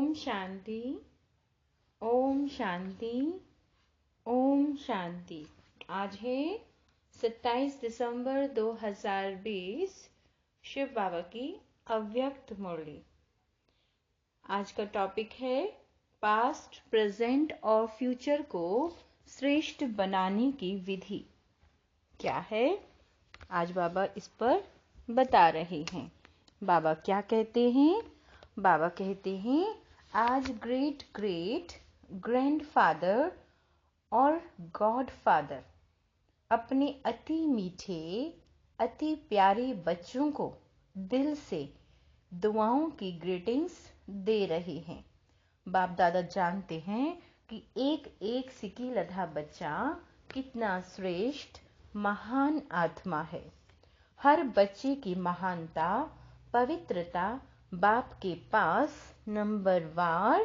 ओम शांति, ओम शांति, ओम शांति। आज है 27 दिसंबर 2020, शिव बाबा की अव्यक्त मुरली। आज का टॉपिक है पास्ट, प्रेजेंट और फ्यूचर को श्रेष्ठ बनाने की विधि। क्या है? आज बाबा इस पर बता रहे हैं। बाबा क्या कहते हैं? बाबा कहते हैं, आज ग्रेट ग्रेट ग्रैंडफादर और गॉड फादर अपने अति मीठे, अति प्यारे बच्चों को दिल से दुआओं की ग्रीटिंग्स दे रहे हैं। बाप दादा जानते हैं कि एक एक सिकी लधा बच्चा कितना श्रेष्ठ महान आत्मा है। हर बच्चे की महानता, पवित्रता बाप के पास नंबरवार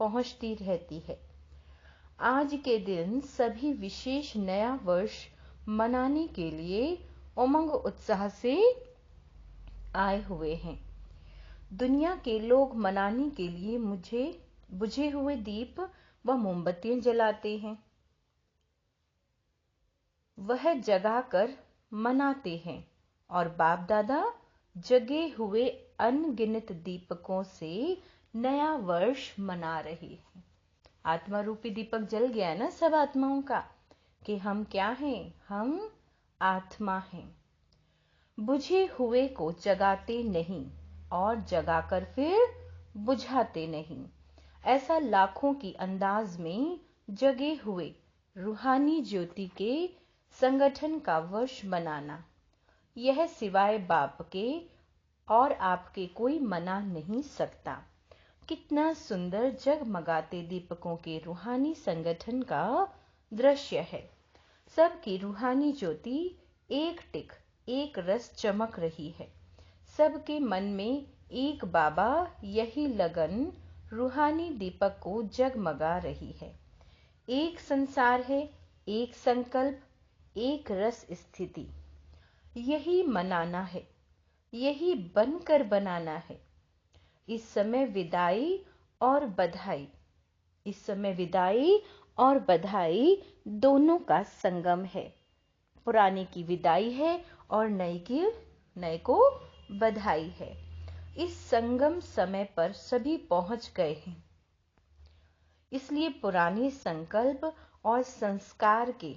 पहुंचती रहती है। आज के दिन सभी विशेष नया वर्ष मनाने के लिए उमंग उत्साह से आए हुए हैं। दुनिया के लोग मनाने के लिए मुझे बुझे हुए दीप व मोमबत्तियां जलाते हैं। वह जगाकर मनाते हैं और बाप दादा जगे हुए अनगिनत दीपकों से नया वर्ष मना रहे हैं। आत्मा रूपी दीपक जल गया ना सब आत्माओं का कि हम क्या हैं? हम आत्मा हैं। बुझे हुए को जगाते नहीं और जगाकर फिर बुझाते नहीं। ऐसा लाखों की अंदाज में जगे हुए रूहानी ज्योति के संगठन का वर्ष मनाना, यह सिवाय बाप के और आपके कोई मना नहीं सकता। कितना सुंदर जगमगाते दीपकों के रूहानी संगठन का दृश्य है। सबकी रूहानी ज्योति एक टिक एक रस चमक रही है। सबके मन में एक बाबा यही लगन रूहानी दीपक को जगमगा रही है। एक संसार है, एक संकल्प, एक रस स्थिति। यही मनाना है, यही बनकर बनाना है। इस समय विदाई और बधाई, इस समय विदाई और बधाई दोनों का संगम है। पुराने की विदाई है और नए को बधाई है। इस संगम समय पर सभी पहुंच गए हैं। इसलिए पुराने संकल्प और संस्कार के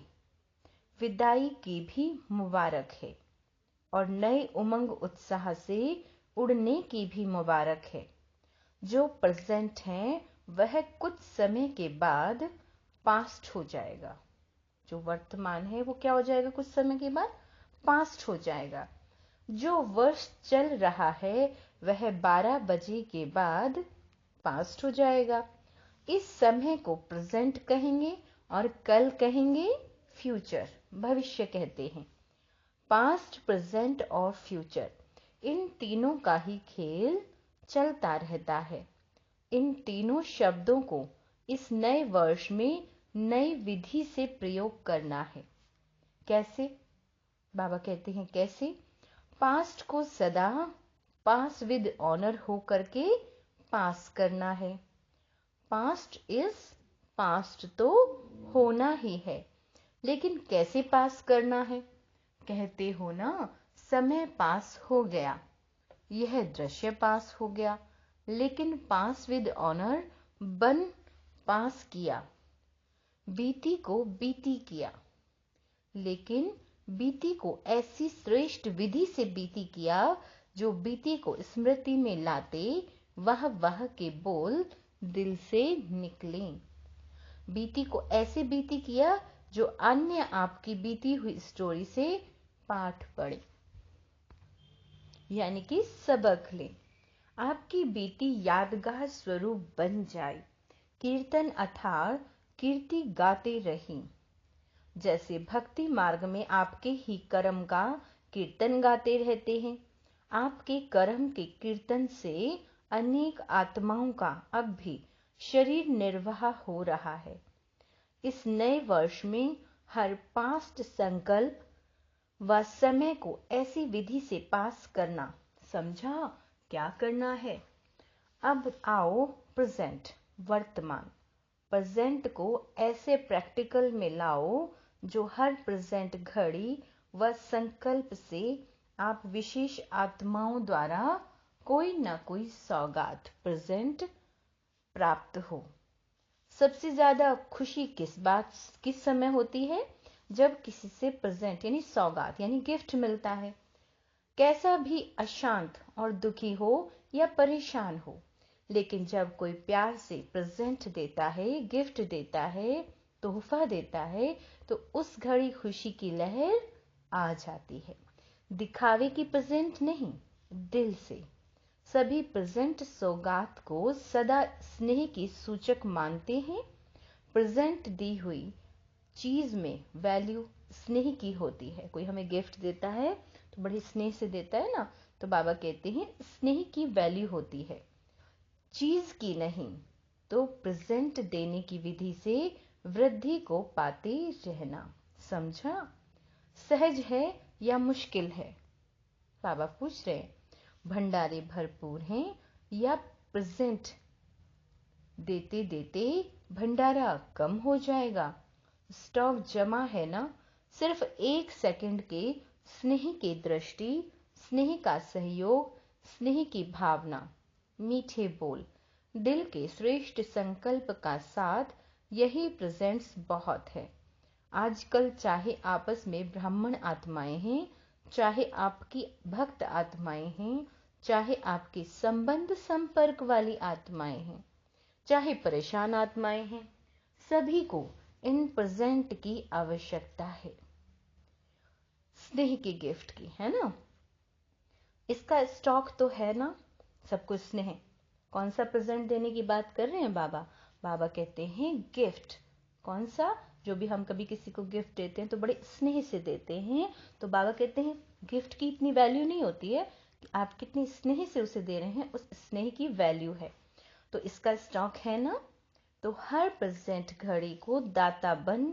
विदाई की भी मुबारक है और नए उमंग उत्साह से उड़ने की भी मुबारक है। जो प्रेजेंट है वह कुछ समय के बाद पास्ट हो जाएगा। जो वर्तमान है वो क्या हो जाएगा? कुछ समय के बाद पास्ट हो जाएगा। जो वर्ष चल रहा है वह 12 बजे के बाद पास्ट हो जाएगा। इस समय को प्रेजेंट कहेंगे और कल कहेंगे फ्यूचर, भविष्य कहते हैं। पास्ट, प्रेजेंट और फ्यूचर, इन तीनों का ही खेल चलता रहता है। इन तीनों शब्दों को इस नए वर्ष में नई विधि से प्रयोग करना है। कैसे? बाबा कहते हैं कैसे? पास्ट को सदा पास विद ऑनर हो करके पास करना है। पास्ट इज पास्ट तो होना ही है, लेकिन कैसे पास करना है? कहते हो ना, समय पास हो गया, यह दृश्य पास हो गया, लेकिन पास विद ऑनर बन पास किया। बीती को बीती किया, लेकिन बीती को ऐसी श्रेष्ठ विधि से बीती किया जो बीती को स्मृति में लाते वह के बोल दिल से निकले। बीती को ऐसे बीती किया जो अन्य आपकी बीती हुई स्टोरी से पाठ पढ़े, यानी कि सबक ले। आपकी बीती यादगार स्वरूप बन जाए। कीर्तन अथार कीर्ति गाते रहें। जैसे भक्ति मार्ग में आपके ही कर्म का कीर्तन गाते रहते हैं। आपके कर्म के कीर्तन से अनेक आत्माओं का अब भी शरीर निर्वाह हो रहा है। इस नए वर्ष में हर पास्ट संकल्प व समय को ऐसी विधि से पास करना। समझा क्या करना है? अब आओ प्रेजेंट, वर्तमान। प्रेजेंट को ऐसे प्रैक्टिकल में लाओ जो हर प्रेजेंट घड़ी व संकल्प से आप विशेष आत्माओं द्वारा कोई ना कोई सौगात प्रेजेंट प्राप्त हो। सबसे ज्यादा खुशी किस समय होती है? जब किसी से प्रेजेंट यानी सौगात यानी गिफ्ट मिलता है। कैसा भी अशांत और दुखी हो या परेशान हो, लेकिन जब कोई प्यार से प्रेजेंट देता है, गिफ्ट देता है, तोहफा देता है, तो उस घड़ी खुशी की लहर आ जाती है। दिखावे की प्रेजेंट नहीं, दिल से। सभी प्रेजेंट सौगात को सदा स्नेह की सूचक मानते हैं। प्रेजेंट दी हुई चीज में वैल्यू स्नेह की होती है। कोई हमें गिफ्ट देता है तो बड़े स्नेह से देता है ना, तो बाबा कहते हैं स्नेह की वैल्यू होती है, चीज की नहीं। तो प्रेजेंट देने की विधि से वृद्धि को पाते रहना। समझा? सहज है या मुश्किल है? बाबा पूछ रहे। भंडारे भरपूर हैं या प्रेजेंट देते देते भंडारा कम हो जाएगा? स्टॉक जमा है ना? सिर्फ 1 सेकंड के स्नेह की दृष्टि, स्नेह का सहयोग, स्नेह की भावना, मीठे बोल, दिल के श्रेष्ठ संकल्प का साथ, यही प्रेजेंट्स बहुत है। आजकल चाहे आपस में ब्राह्मण आत्माएं हैं, चाहे आपकी भक्त आत्माएं हैं, चाहे आपके संबंध संपर्क वाली आत्माएं हैं, चाहे परेशान आत्माएं हैं, सभी को इन प्रेजेंट की आवश्यकता है। स्नेह की गिफ्ट की, है ना? इसका स्टॉक तो है ना? सबको स्नेह। कौन सा प्रेजेंट देने की बात कर रहे हैं बाबा? बाबा कहते हैं गिफ्ट। कौन सा? जो भी हम कभी किसी को गिफ्ट देते हैं तो बड़े स्नेह से देते हैं, तो बाबा कहते हैं गिफ्ट की इतनी वैल्यू नहीं होती है कि आप कितनी स्नेह से उसे दे रहे हैं, उस स्नेह की वैल्यू है। तो इसका स्टॉक है ना? तो हर प्रेजेंट घड़ी को दाता बन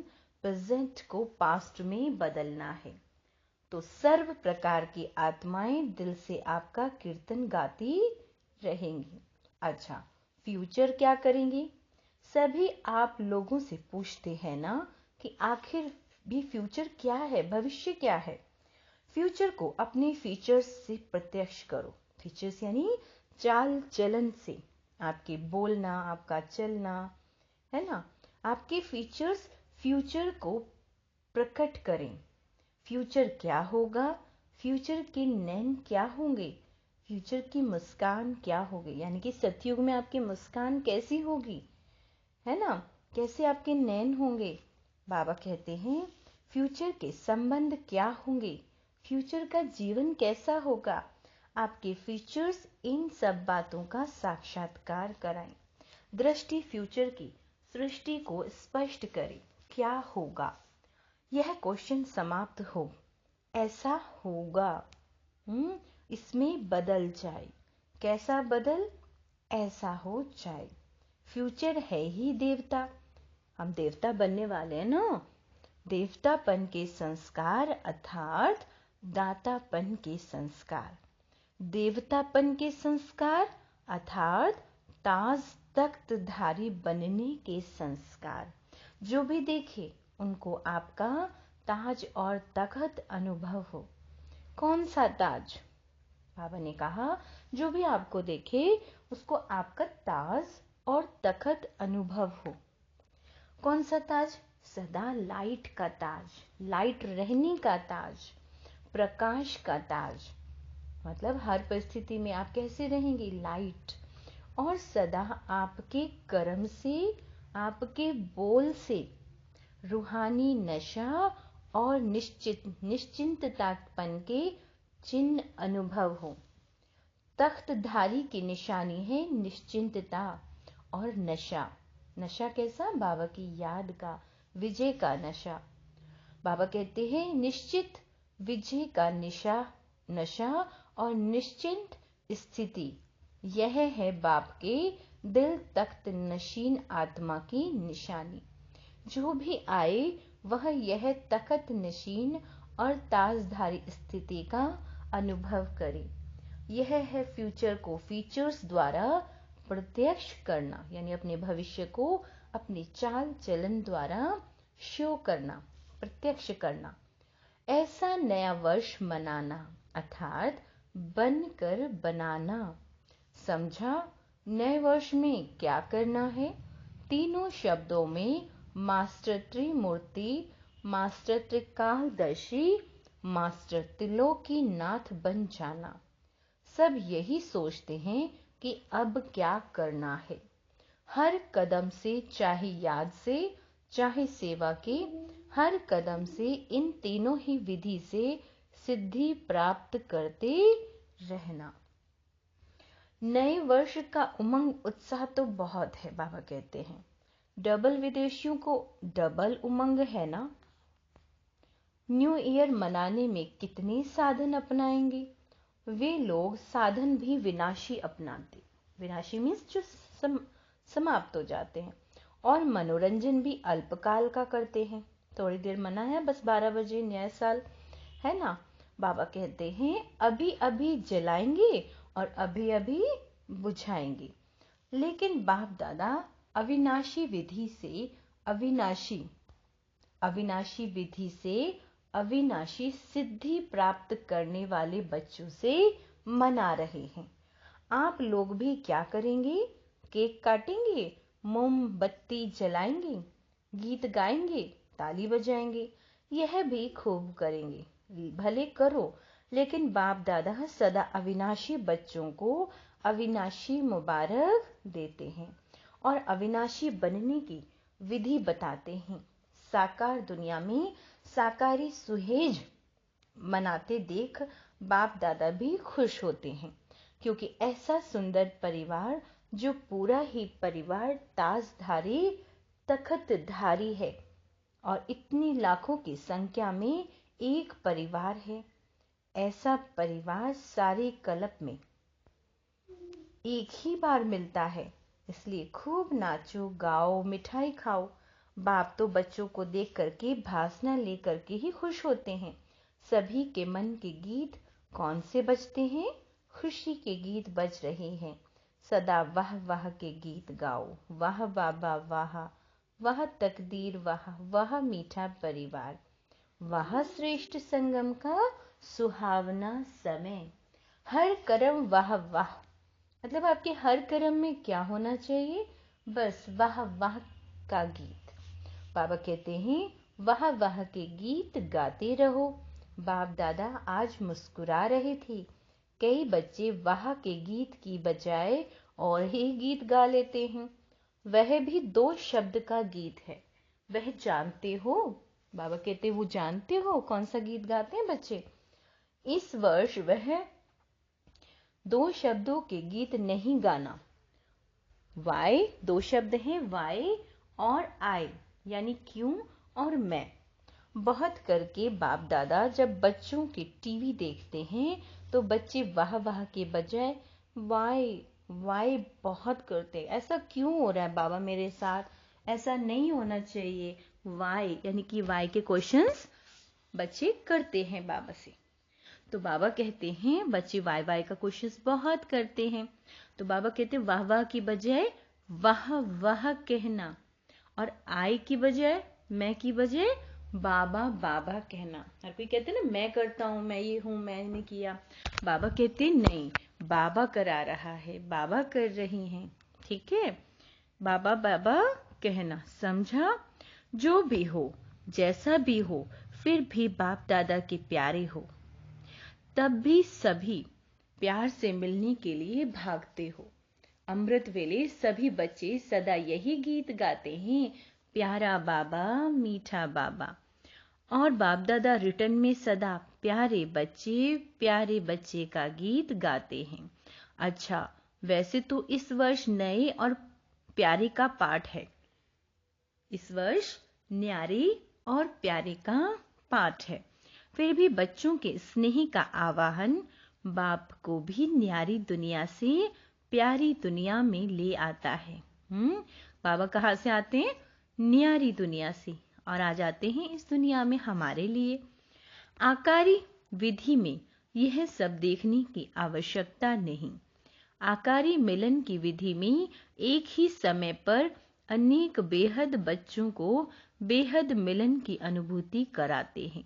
प्रेजेंट को पास्ट में बदलना है। तो सर्व प्रकार की आत्माएं दिल से आपका कीर्तन गाती रहेंगी। अच्छा, फ्यूचर क्या करेंगे? सभी आप लोगों से पूछते हैं ना कि आखिर भी फ्यूचर क्या है, भविष्य क्या है? फ्यूचर को अपने फीचर्स से प्रत्यक्ष करो। फीचर्स यानी चाल चलन से, आपके बोलना, आपका चलना, है ना? आपके फीचर्स फ्यूचर को प्रकट करें। फ्यूचर क्या होगा? फ्यूचर के नैन क्या होंगे? फ्यूचर की मुस्कान क्या होगी? यानी कि सतयुग में आपकी मुस्कान कैसी होगी, है ना? कैसे आपके नैन होंगे? बाबा कहते हैं फ्यूचर के संबंध क्या होंगे? फ्यूचर का जीवन कैसा होगा? आपके फीचर्स इन सब बातों का साक्षात्कार कराएं। दृष्टि फ्यूचर की सृष्टि को स्पष्ट करे। क्या होगा? यह क्वेश्चन समाप्त हो। ऐसा होगा, इसमें बदल जाए। कैसा बदल? ऐसा हो जाए। फ्यूचर है ही देवता। हम देवता बनने वाले हैं ना। देवतापन के संस्कार अर्थात दातापन के संस्कार। देवतापन के संस्कार अर्थात ताज तख्तधारी बनने के संस्कार। जो भी देखे उनको आपका ताज और तख्त अनुभव हो। कौन सा ताज? बाबा ने कहा जो भी आपको देखे उसको आपका ताज और तख्त अनुभव हो। कौन सा ताज? सदा लाइट का ताज, लाइट रहने का ताज, प्रकाश का ताज। मतलब हर परिस्थिति में आप कैसे रहेंगे? लाइट। और सदा आपके कर्म से, आपके बोल से रूहानी नशा और निश्चिंततापन के चिन्ह अनुभव हो। तख्तधारी की निशानी है निश्चिंतता और नशा। नशा कैसा? बाबा की याद का, विजय का नशा। बाबा कहते हैं निश्चित विजय का नशा और निश्चिंत स्थिति, यह है बाप के दिल तख्त नशीन आत्मा की निशानी। जो भी आए वह यह तख्त नशीन और ताजधारी स्थिति का अनुभव करे। यह है फ्यूचर को फीचर्स द्वारा प्रत्यक्ष करना, यानी अपने भविष्य को अपने चाल चलन द्वारा शो करना, प्रत्यक्ष करना। ऐसा नया वर्ष मनाना अर्थात बनकर बनाना। समझा? नए वर्ष में क्या करना है? तीनों शब्दों में मास्टर त्रिमूर्ति, मास्टर त्रिकालदर्शी, मास्टर त्रिलोकीनाथ बन जाना। सब यही सोचते हैं कि अब क्या करना है। हर कदम से, चाहे याद से चाहे सेवा के, हर कदम से इन तीनों ही विधि से सिद्धि प्राप्त करते रहना। नए वर्ष का उमंग उत्साह तो बहुत है, बाबा कहते हैं। डबल विदेशियों को डबल उमंग है ना। न्यू ईयर मनाने में कितने साधन अपनाएंगे। वे लोग साधन भी विनाशी अपनाते, विनाशी मीन्स जो समाप्त हो जाते हैं, और मनोरंजन भी अल्पकाल का करते हैं। थोड़ी देर मना है, बस 12 बजे नया साल है ना। बाबा कहते हैं अभी अभी जलाएंगे और अभी अभी बुझाएंगे। लेकिन बाप दादा अविनाशी विधि से अविनाशी विधि से अविनाशी सिद्धि प्राप्त करने वाले बच्चों से मना रहे हैं। आप लोग भी क्या करेंगे? केक काटेंगे, मोमबत्ती जलाएंगे, गीत गाएंगे, ताली बजाएंगे। यह भी खूब करेंगे, भले करो, लेकिन बाप दादा सदा अविनाशी बच्चों को अविनाशी मुबारक देते हैं और अविनाशी बनने की विधि बताते हैं। साकार दुनिया में साकारी सुहेज मनाते देख बाप दादा भी खुश होते हैं, क्योंकि ऐसा सुंदर परिवार, जो पूरा ही परिवार ताजधारी तखतधारी है और इतनी लाखों की संख्या में एक परिवार है, ऐसा परिवार सारे कल्प में एक ही बार मिलता है। इसलिए खूब नाचो गाओ, मिठाई खाओ। बाप तो बच्चों को देख करके भासना लेकर के ही खुश होते हैं। सभी के मन के गीत कौन से बजते हैं? खुशी के गीत बज रहे हैं। सदा वाह वाह के गीत गाओ। वाह बाबा वाह, वाह तकदीर वाह, वाह मीठा परिवार, वाह श्रेष्ठ संगम का सुहावना समय। हर कर्म वाह वाह, मतलब आपके हर कर्म में क्या होना चाहिए? बस वाह वाह का गीत। बाबा कहते हैं वाह वाह के गीत गाते रहो। बाप दादा आज मुस्कुरा रहे थे। कई बच्चे वाह के गीत की बजाय और ही गीत गा लेते हैं। वह भी 2 शब्द का गीत है। वह जानते हो? बाबा कहते वो जानते हो कौन सा गीत गाते हैं बच्चे? इस वर्ष वह 2 शब्दों के गीत नहीं गाना। वाई 2 शब्द हैं, वाई और आई, यानी क्यों और मैं। बहुत करके बाप दादा जब बच्चों के टीवी देखते हैं तो बच्चे वाह वाह के बजाय वाई वाई बहुत करते हैं। ऐसा क्यों हो रहा है बाबा मेरे साथ? ऐसा नहीं होना चाहिए। वाई यानी कि वाई के क्वेश्चंस बच्चे करते हैं बाबा से। तो बाबा कहते हैं बच्चे वाई वाई का क्वेश्चंस बहुत करते हैं। तो बाबा कहते हैं वाह वाह की बजाय वाह वाह कहना, और आई की बजाय, मैं की बजाय बाबा बाबा कहना। हर कोई कहते हैं ना मैं करता हूं, मैं ये हूं, मैंने किया। बाबा कहते नहीं, बाबा करा रहा है, बाबा कर रही हैं। ठीक है, बाबा बाबा कहना। समझा? जो भी हो, जैसा भी हो, फिर भी बाप दादा के प्यारे हो। तब भी सभी प्यार से मिलने के लिए भागते हो। अमृत वेले सभी बच्चे सदा यही गीत गाते हैं, प्यारा बाबा मीठा बाबा। और बाप दादा रिटर्न में सदा प्यारे बच्चे का गीत गाते हैं। अच्छा, वैसे तो इस वर्ष नए और प्यारे का पाठ है। इस वर्ष न्यारे और प्यारे का पाठ है। फिर भी बच्चों के स्नेह का आवाहन बाप को भी न्यारी दुनिया से प्यारी दुनिया में ले आता है। बाबा कहाँ से आते हैं? न्यारी दुनिया से, और आ जाते हैं इस दुनिया में हमारे लिए। आकारी विधि में यह सब देखने की आवश्यकता नहीं। आकारी मिलन की विधि में एक ही समय पर अनेक बेहद बच्चों को बेहद मिलन की अनुभूति कराते हैं।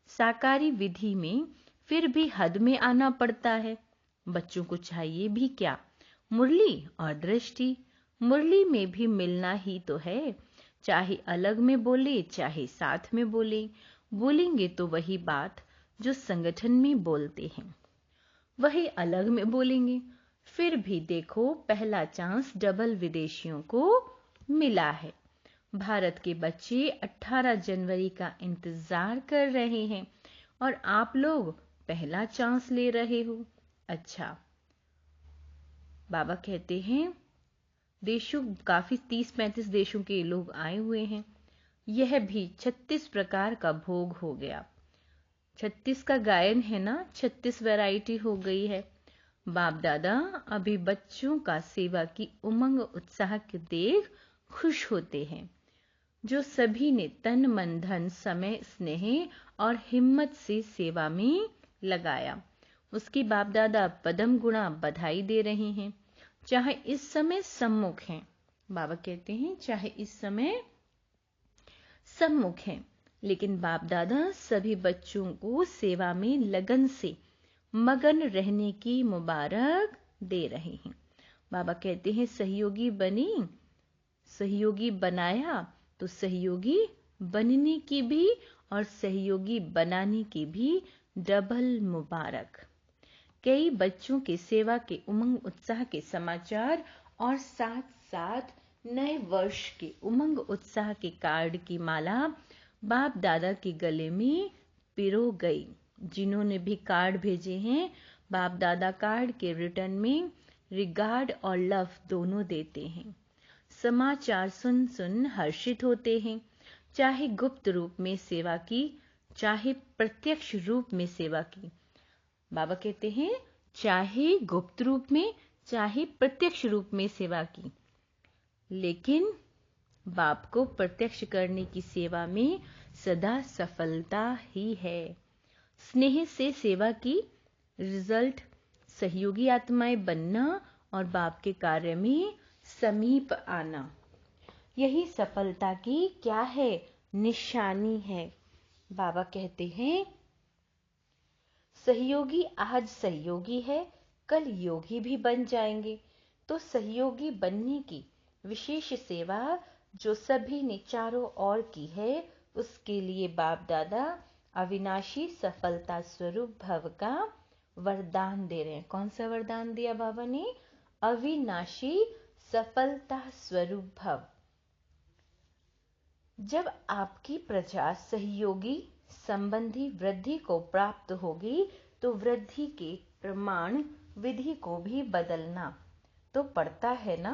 साकारी विधि में फिर भी हद में आना पड़ता है। बच्चों को चाहिए भी क्या? मुरली और दृष्टि। मुरली में भी मिलना ही तो है, चाहे अलग में बोले चाहे साथ में बोले। बोलेंगे तो वही बात जो संगठन में बोलते हैं, वही अलग में बोलेंगे। फिर भी देखो, पहला चांस डबल विदेशियों को मिला है। भारत के बच्चे 18 जनवरी का इंतजार कर रहे हैं और आप लोग पहला चांस ले रहे हो। अच्छा, बाबा कहते हैं देशों काफी 30-35 देशों के लोग आए हुए हैं। यह भी 36 प्रकार का भोग हो गया। 36 का गायन है ना, 36 वैरायटी हो गई है। बाप दादा अभी बच्चों का सेवा की उमंग उत्साह के देख खुश होते हैं, जो सभी ने तन मन धन समय स्नेह और हिम्मत से सेवा में लगाया। उसकी बाप दादा पदम गुणा बधाई दे रहे हैं। चाहे इस समय सम्मुख हैं, बाबा कहते हैं चाहे इस समय सम्मुख हैं, लेकिन बाप दादा सभी बच्चों को सेवा में लगन से मगन रहने की मुबारक दे रहे हैं। बाबा कहते हैं सहयोगी बनी, सहयोगी बनाया तो सहयोगी बनने की भी और सहयोगी बनाने की भी डबल मुबारक। कई बच्चों के सेवा के उमंग उत्साह के समाचार और साथ साथ नए वर्ष के उमंग उत्साह के कार्ड की माला बाप दादा के गले में पिरो गई। जिन्होंने भी कार्ड भेजे हैं, बाप दादा कार्ड के रिटर्न में रिगार्ड और लव दोनों देते हैं। समाचार सुन सुन हर्षित होते हैं। चाहे गुप्त रूप में सेवा की, चाहे प्रत्यक्ष रूप में सेवा की। बाबा कहते हैं चाहे गुप्त रूप में चाहे प्रत्यक्ष रूप में सेवा की, लेकिन बाप को प्रत्यक्ष करने की सेवा में सदा सफलता ही है। स्नेह से सेवा की रिजल्ट सहयोगी आत्माएं बनना और बाप के कार्य में समीप आना, यही सफलता की क्या है? निशानी है। बाबा कहते हैं सहयोगी आज सहयोगी है, कल योगी भी बन जाएंगे। तो सहयोगी बनने की विशेष सेवा जो सभी ने चारों ओर की है, उसके लिए बाप दादा अविनाशी सफलता स्वरूप भव का वरदान दे रहे हैं। कौन सा वरदान दिया बाबा ने? अविनाशी सफलता स्वरूप भव। जब आपकी प्रजा सहयोगी संबंधी वृद्धि को प्राप्त होगी तो वृद्धि के प्रमाण विधि को भी बदलना तो पड़ता है ना।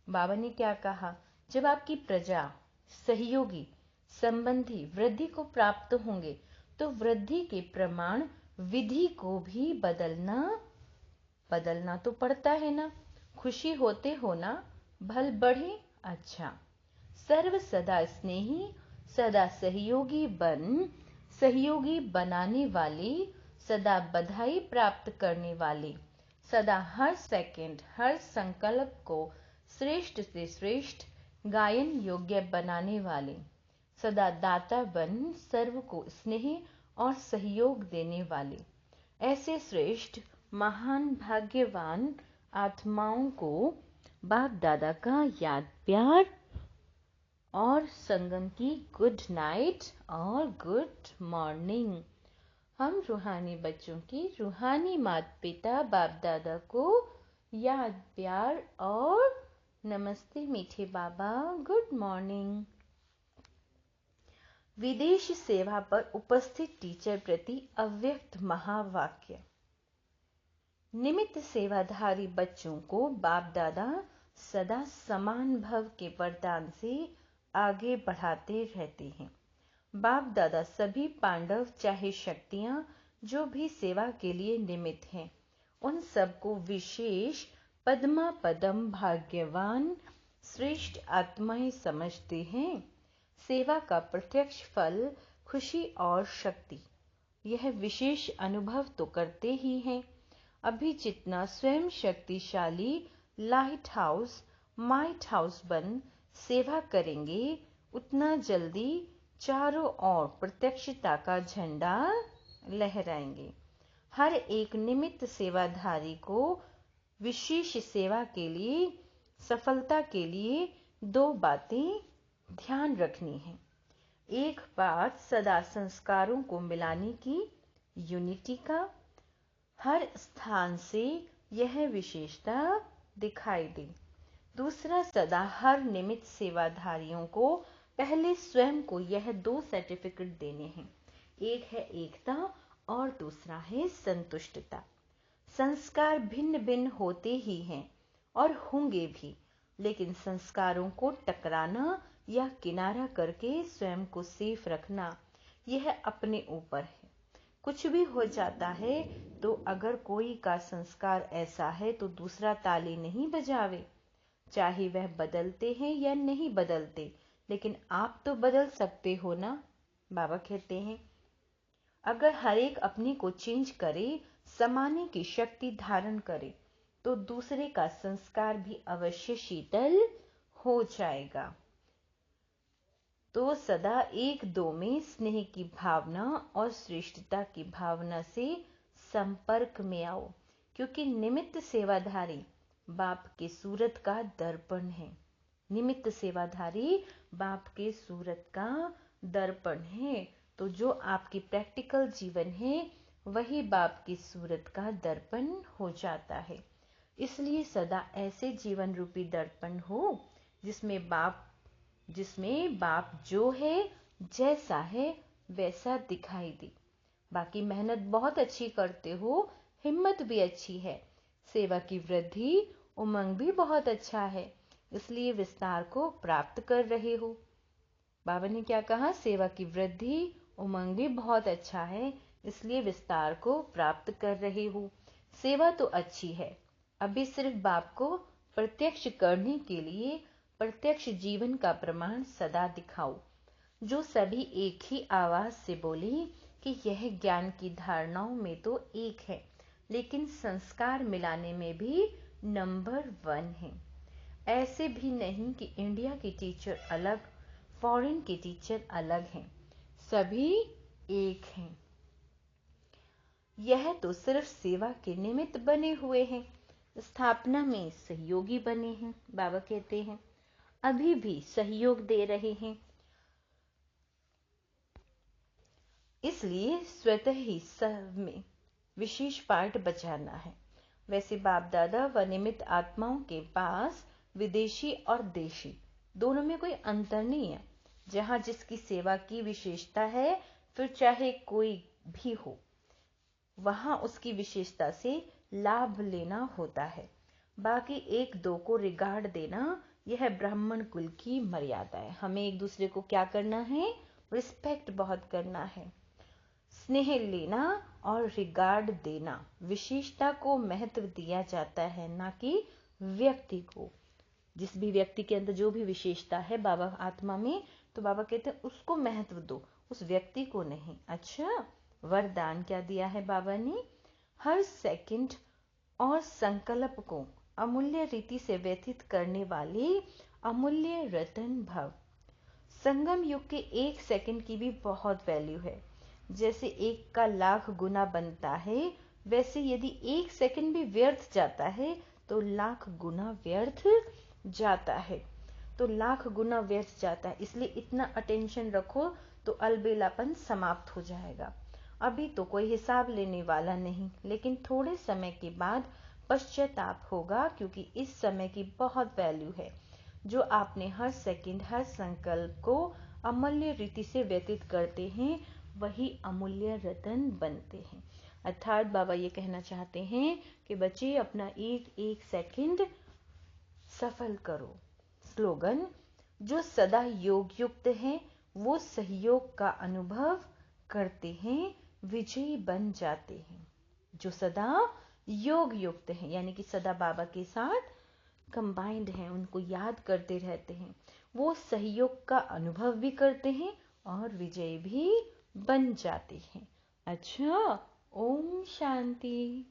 बाबा ने क्या कहा? जब आपकी प्रजा सहयोगी संबंधी वृद्धि को प्राप्त होंगे तो वृद्धि के प्रमाण विधि को भी बदलना तो पड़ता है ना। खुशी होते हो ना, भल बढ़े। अच्छा, सर्व सदा स्नेही सदा सहयोगी बन, सहयोगी बनाने वाले, सदा बधाई प्राप्त करने वाले, सदा हर सेकंड हर संकल्प को श्रेष्ठ से श्रेष्ठ गायन योग्य बनाने वाले, सदा दाता बन सर्व को स्नेह और सहयोग देने वाले, ऐसे श्रेष्ठ महान भाग्यवान आत्माओं को बाप दादा का याद प्यार और संगम की गुड नाइट और गुड मॉर्निंग। हम रूहानी बच्चों की रूहानी माता पिता बाप दादा को याद प्यार और नमस्ते मीठे बाबा, गुड मॉर्निंग। विदेश सेवा पर उपस्थित टीचर प्रति अव्यक्त महावाक्य। निमित्त सेवाधारी बच्चों को बाप दादा सदा समान भव के वरदान से आगे बढ़ाते रहते हैं। बाप दादा सभी पांडव चाहे शक्तियां जो भी सेवा के लिए निमित्त हैं, उन सबको विशेष पद्मा पदम भाग्यवान श्रेष्ठ आत्माएं समझते हैं। सेवा का प्रत्यक्ष फल खुशी और शक्ति, यह विशेष अनुभव तो करते ही हैं। अभी जितना स्वयं शक्तिशाली लाइट हाउस माइट हाउस बन सेवा करेंगे, उतना जल्दी चारों ओर प्रत्यक्षता का झंडा लहराएंगे। हर एक निमित्त सेवाधारी को विशेष सेवा के लिए, सफलता के लिए 2 बातें ध्यान रखनी है। एक बात सदा संस्कारों को मिलाने की, यूनिटी का, हर स्थान से यह विशेषता दिखाई दे। दूसरा, सदा हर निमित्त सेवाधारियों को पहले स्वयं को यह 2 सर्टिफिकेट देने हैं। एक है एकता और दूसरा है संतुष्टता। संस्कार भिन्न भिन्न होते ही हैं और होंगे भी, लेकिन संस्कारों को टकराना या किनारा करके स्वयं को सेफ रखना, यह अपने ऊपर है। कुछ भी हो जाता है तो अगर कोई का संस्कार ऐसा है तो दूसरा ताली नहीं बजावे, चाहे वह बदलते हैं या नहीं बदलते, लेकिन आप तो बदल सकते हो ना। बाबा कहते हैं अगर हर एक अपने को चेंज करे, समाने की शक्ति धारण करे, तो दूसरे का संस्कार भी अवश्य शीतल हो जाएगा। तो सदा एक दो में स्नेह की भावना और श्रेष्ठता की भावना से संपर्क में आओ, क्योंकि निमित्त सेवाधारी बाप के सूरत का दर्पण है। निमित्त सेवाधारी बाप के सूरत का दर्पण है। तो जो आपकी प्रैक्टिकल जीवन है वही बाप की सूरत का दर्पण हो जाता है। इसलिए सदा ऐसे जीवन रूपी दर्पण हो जिसमें बाप जो है, जैसा है वैसा दिखाई दे। बाकी मेहनत बहुत अच्छी करते हो, हिम्मत भी अच्छी है, सेवा की वृद्धि उमंग भी बहुत अच्छा है, इसलिए विस्तार को प्राप्त कर रहे हो। बाबा ने क्या कहा? सेवा की वृद्धि उमंग भी बहुत अच्छा है, इसलिए विस्तार को प्राप्त कर रहे हो। सेवा तो अच्छी है, अभी सिर्फ बाप को प्रत्यक्ष करने के लिए प्रत्यक्ष जीवन का प्रमाण सदा दिखाओ, जो सभी एक ही आवाज से बोले कि यह ज्ञान की धारणाओं में तो एक है, लेकिन संस्कार मिलाने में भी नंबर 1 है। ऐसे भी नहीं कि इंडिया की टीचर अलग, फॉरेन के टीचर अलग हैं, सभी एक हैं। यह तो सिर्फ सेवा के निमित्त बने हुए हैं, स्थापना में सहयोगी बने हैं। बाबा कहते हैं अभी भी सहयोग दे रहे हैं, इसलिए स्वतः ही सब में विशेष पार्ट बचाना है। वैसे बाप दादा व निमित्त आत्माओं के पास विदेशी और देशी दोनों में कोई अंतर नहीं है। जहां जिसकी सेवा की विशेषता है, फिर चाहे कोई भी हो, वहां उसकी विशेषता से लाभ लेना होता है। बाकी एक दो को रिगार्ड देना, यह ब्राह्मण कुल की मर्यादा है। हमें एक दूसरे को क्या करना है? रिस्पेक्ट बहुत करना है, स्नेह लेना और रिगार्ड देना। विशेषता को महत्व दिया जाता है, ना कि व्यक्ति को। जिस भी व्यक्ति के अंदर जो भी विशेषता है बाबा आत्मा में, तो बाबा कहते हैं उसको महत्व दो, उस व्यक्ति को नहीं। अच्छा, वरदान क्या दिया है बाबा ने? हर सेकंड और संकल्प को अमूल्य रीति से व्यतीत करने वाले अमूल्य रतन भव। संगम युग के 1 सेकंड की भी बहुत वैल्यू है। जैसे 1 का लाख गुना बनता है, वैसे यदि 1 सेकंड भी व्यर्थ जाता है तो लाख गुना व्यर्थ जाता है। तो लाख गुना व्यर्थ जाता है, इसलिए इतना अटेंशन रखो तो अलबेलापन समाप्त हो जाएगा। अभी तो कोई हिसाब लेने वाला नहीं, लेकिन थोड़े समय के बाद पश्चाताप होगा, क्योंकि इस समय की बहुत वैल्यू है। जो आपने हर सेकंड, हर संकल्प को अमूल्य रीति से व्यतीत करते हैं, वही अमूल्य रतन बनते हैं। अर्थात बाबा ये कहना चाहते हैं कि बच्चे अपना एक एक सेकंड सफल करो। स्लोगन: जो सदा योग युक्त हैं वो सहयोग का अनुभव करते हैं, विजयी बन जाते हैं। जो सदा योग युक्त हैं, यानी कि सदा बाबा के साथ कंबाइंड हैं, उनको याद करते रहते हैं, वो सहयोग का अनुभव भी करते हैं और विजयी भी बन जाते हैं। अच्छा, ओम शांति।